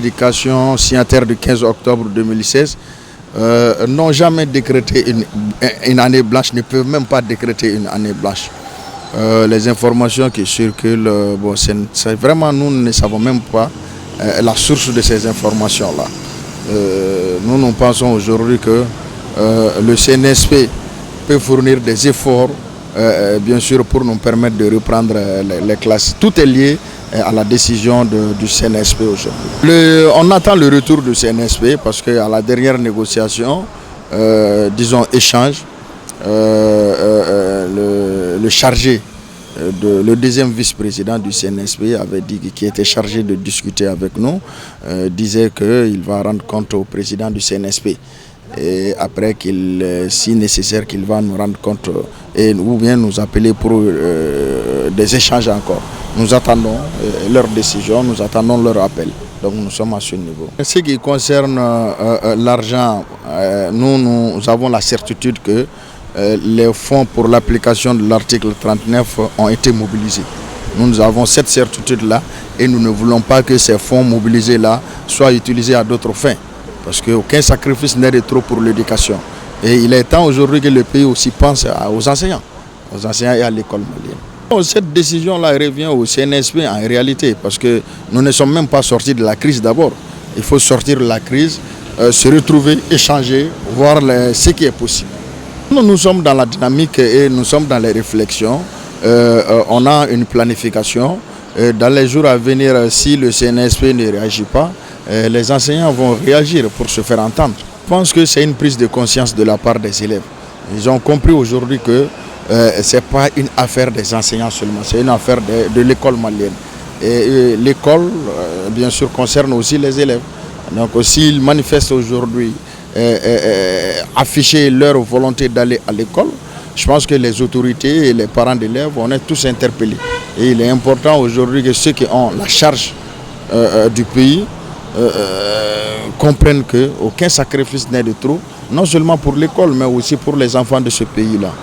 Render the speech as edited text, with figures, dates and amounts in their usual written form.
L'éducation signataire du 15 octobre 2016 n'ont jamais décrété une année blanche, ne peuvent même pas décréter une année blanche. Les informations qui circulent, c'est vraiment, nous ne savons même pas la source de ces informations-là. Nous pensons aujourd'hui que le CNSP peut fournir des efforts, bien sûr, pour nous permettre de reprendre les classes. Tout est lié à la décision du CNSP aujourd'hui. On attend le retour du CNSP parce qu'à la dernière négociation, disons échange, le chargé, le deuxième vice-président du CNSP avait dit qui était chargé de discuter avec nous, disait qu'il va rendre compte au président du CNSP. Et après, si nécessaire, qu'il va nous rendre compte ou bien nous appeler pour des échanges encore. Nous attendons leur décision, nous attendons leur appel. Donc nous sommes à ce niveau. En ce qui concerne l'argent, nous avons la certitude que les fonds pour l'application de l'article 39 ont été mobilisés. Nous avons cette certitude-là et nous ne voulons pas que ces fonds mobilisés-là soient utilisés à d'autres fins. Parce qu'aucun sacrifice n'est de trop pour l'éducation. Et il est temps aujourd'hui que le pays aussi pense aux enseignants et à l'école malienne. Cette décision-là revient au CNSP en réalité, parce que nous ne sommes même pas sortis de la crise d'abord. Il faut sortir de la crise, se retrouver, échanger, voir ce qui est possible. Nous sommes dans la dynamique et nous sommes dans les réflexions. On a une planification. Dans les jours à venir, si le CNSP ne réagit pas, les enseignants vont réagir pour se faire entendre. Je pense que c'est une prise de conscience de la part des élèves. Ils ont compris aujourd'hui que ce n'est pas une affaire des enseignants seulement, c'est une affaire de l'école malienne. Et l'école, bien sûr, concerne aussi les élèves. Donc s'ils manifestent aujourd'hui, afficher leur volonté d'aller à l'école, je pense que les autorités et les parents d'élèves, on est tous interpellés. Et il est important aujourd'hui que ceux qui ont la charge du pays comprennent qu'aucun sacrifice n'est de trop, non seulement pour l'école, mais aussi pour les enfants de ce pays-là.